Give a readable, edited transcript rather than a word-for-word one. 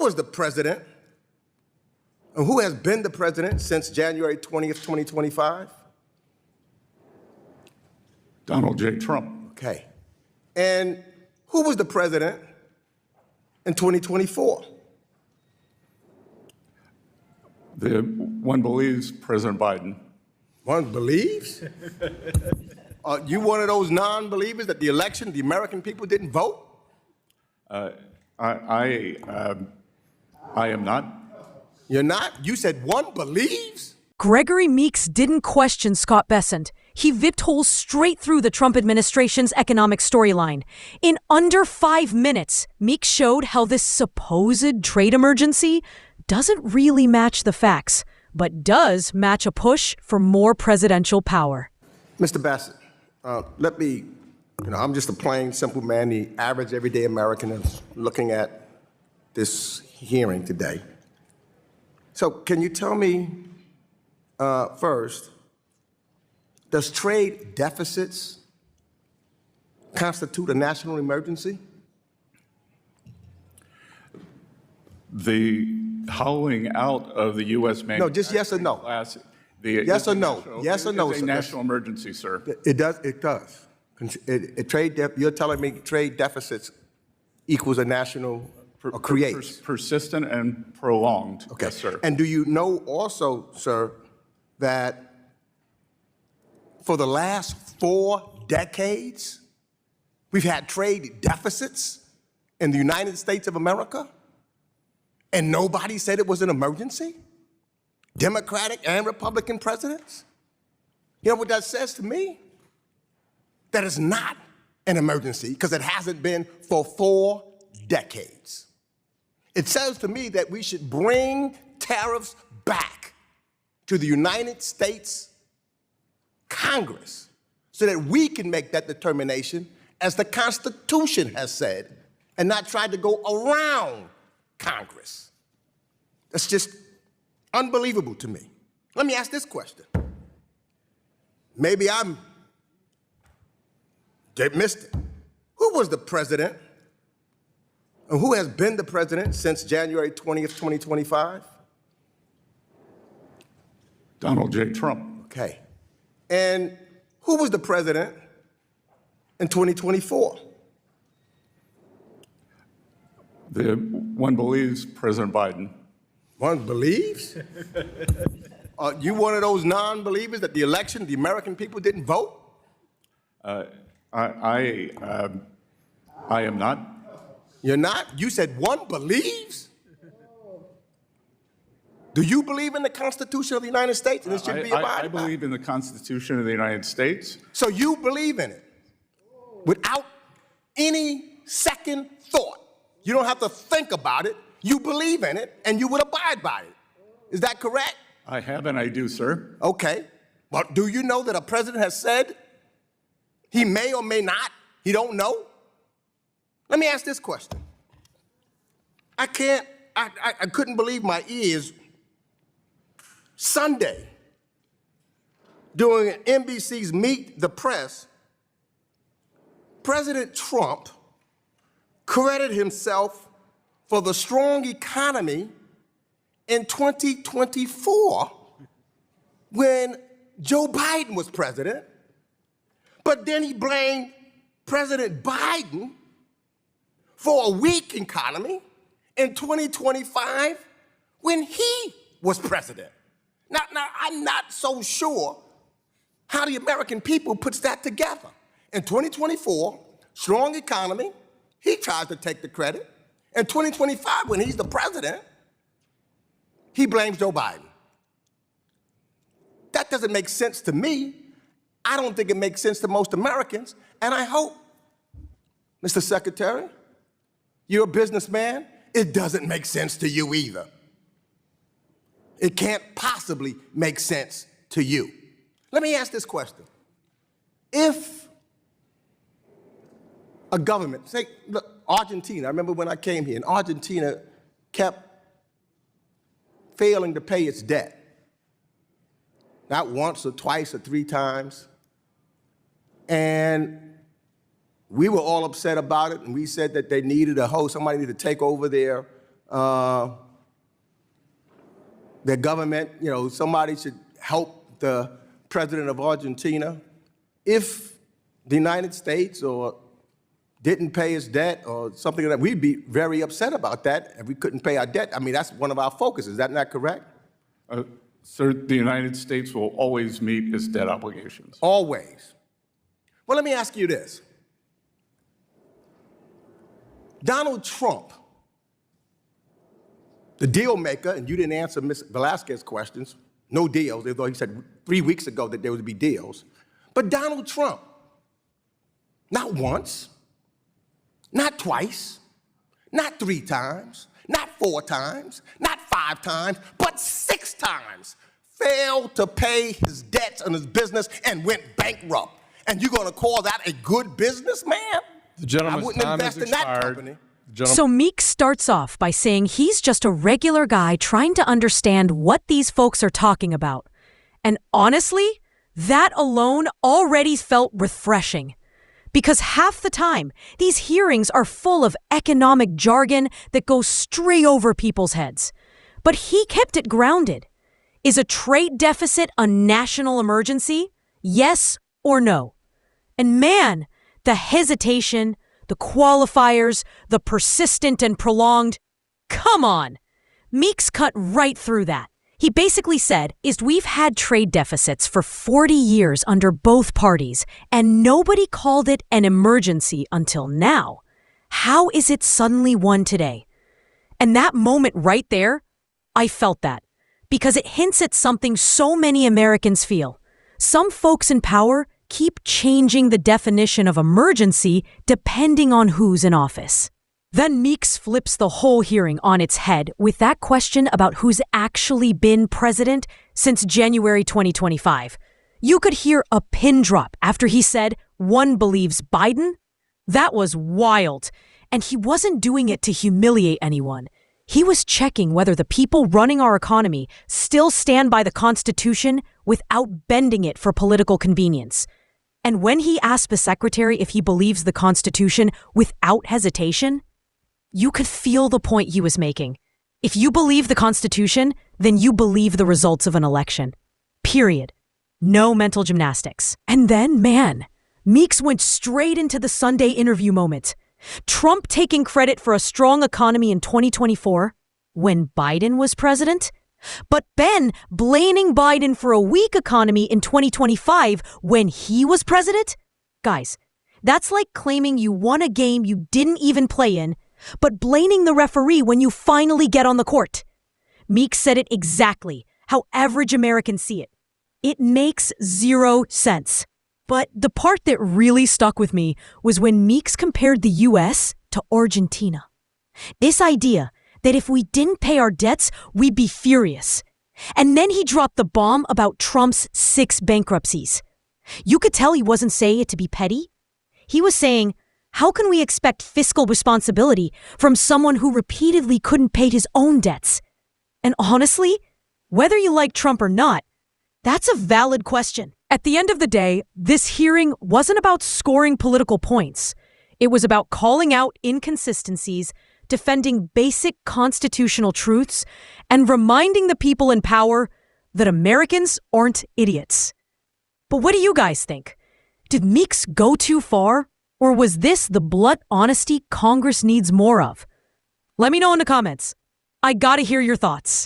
was the president and who has been the president since January 20th, 2025? Donald J. Trump. Okay. And who was the president in 2024? One believes President Biden. One believes? You one of those non-believers that the election, the American people didn't vote? I am not. You're not? You said one believes? Gregory Meeks didn't question Scott Bessent. He vipped holes straight through the Trump administration's economic storyline. In under 5 minutes, Meeks showed how this supposed trade emergency doesn't really match the facts, but does match a push for more presidential power. Mr. Bessent, let me, I'm just a plain, simple man, the average, everyday American is looking at this hearing today. So can you tell me first, does trade deficits constitute a national emergency? The hollowing out of the U.S. No, just yes or no. Class, yes or no. Yes or no, it's a national emergency, sir. It does. It does. You're telling me trade deficits equals a national or creates persistent and prolonged. Okay. Yes, sir. And do you know also, sir, that for the last 4 decades, we've had trade deficits in the United States of America, and nobody said it was an emergency? Democratic and Republican presidents? You know what that says to me? That it's not an emergency because it hasn't been for 4 decades. It says to me that we should bring tariffs back to the United States Congress so that we can make that determination as the Constitution has said and not try to go around Congress. That's just unbelievable to me. Let me ask this question. Maybe they missed it. Who was the president and who has been the president since January 20th, 2025? Donald J. Trump. Okay. And who was the president in 2024? One believes President Biden. One believes? You one of those non-believers that the election, the American people didn't vote? I am not. You're not? You said one believes? Do you believe in the Constitution of the United States and it should be abided by? I believe in the Constitution of the United States. So you believe in it without any second thought. You don't have to think about it. You believe in it and you would abide by it. Is that correct? I have and I do, sir. Okay. Well, do you know that a president has said he may or may not, he don't know? Let me ask this question. I couldn't believe my ears. Sunday, during NBC's Meet the Press, President Trump credited himself for the strong economy in 2024 when Joe Biden was president, but then he blamed President Biden for a weak economy in 2025 when he was president. Now, I'm not so sure how the American people puts that together. In 2024, strong economy, he tries to take the credit. In 2025, when he's the president, he blames Joe Biden. That doesn't make sense to me. I don't think it makes sense to most Americans. And I hope, Mr. Secretary, you're a businessman, it doesn't make sense to you either. It can't possibly make sense to you. Let me ask this question. If a government, say, look, Argentina, I remember when I came here, and Argentina kept failing to pay its debt. Not once or twice or 3 times. And we were all upset about it, and we said that they needed somebody needed to take over their their government, somebody should help the president of Argentina. If the United States or didn't pay his debt or something like that, we'd be very upset about that if we couldn't pay our debt. I mean, that's one of our focuses. Is that not correct? Sir, the United States will always meet its debt obligations. Always. Well, let me ask you this. Donald Trump, the deal maker, and you didn't answer Ms. Velasquez's questions, no deals, although he said 3 weeks ago that there would be deals. But Donald Trump, not once, not twice, not 3 times, not 4 times, not 5 times, but 6 times failed to pay his debts on his business and went bankrupt. And you're going to call that a good businessman? The gentleman's I wouldn't time invest has in that expired. company. So Meeks starts off by saying he's just a regular guy trying to understand what these folks are talking about. And honestly, that alone already felt refreshing. Because half the time, these hearings are full of economic jargon that goes straight over people's heads. But he kept it grounded. Is a trade deficit a national emergency? Yes or no? And man, the hesitation, the qualifiers, the persistent and prolonged, come on. Meeks cut right through that. He basically said, we've had trade deficits for 40 years under both parties, and nobody called it an emergency until now. How is it suddenly one today? And that moment right there, I felt that, because it hints at something so many Americans feel. Some folks in power keep changing the definition of emergency depending on who's in office. Then Meeks flips the whole hearing on its head with that question about who's actually been president since January 2025. You could hear a pin drop after he said one believes Biden. That was wild. And he wasn't doing it to humiliate anyone. He was checking whether the people running our economy still stand by the Constitution without bending it for political convenience. And when he asked the secretary if he believes the Constitution without hesitation, you could feel the point he was making. If you believe the Constitution, then you believe the results of an election. Period. No mental gymnastics. And then, man, Meeks went straight into the Sunday interview moment. Trump taking credit for a strong economy in 2024 when Biden was president, but Ben blaming Biden for a weak economy in 2025 when he was president? Guys, that's like claiming you won a game you didn't even play in, but blaming the referee when you finally get on the court. Meeks said it exactly how average Americans see it. It makes 0 sense. But the part that really stuck with me was when Meeks compared the U.S. to Argentina. This idea that if we didn't pay our debts, we'd be furious. And then he dropped the bomb about Trump's 6 bankruptcies. You could tell he wasn't saying it to be petty. He was saying, how can we expect fiscal responsibility from someone who repeatedly couldn't pay his own debts? And honestly, whether you like Trump or not, that's a valid question. At the end of the day, this hearing wasn't about scoring political points. It was about calling out inconsistencies, defending basic constitutional truths, and reminding the people in power that Americans aren't idiots. But what do you guys think? Did Meeks go too far? Or was this the blunt honesty Congress needs more of? Let me know in the comments. I gotta hear your thoughts.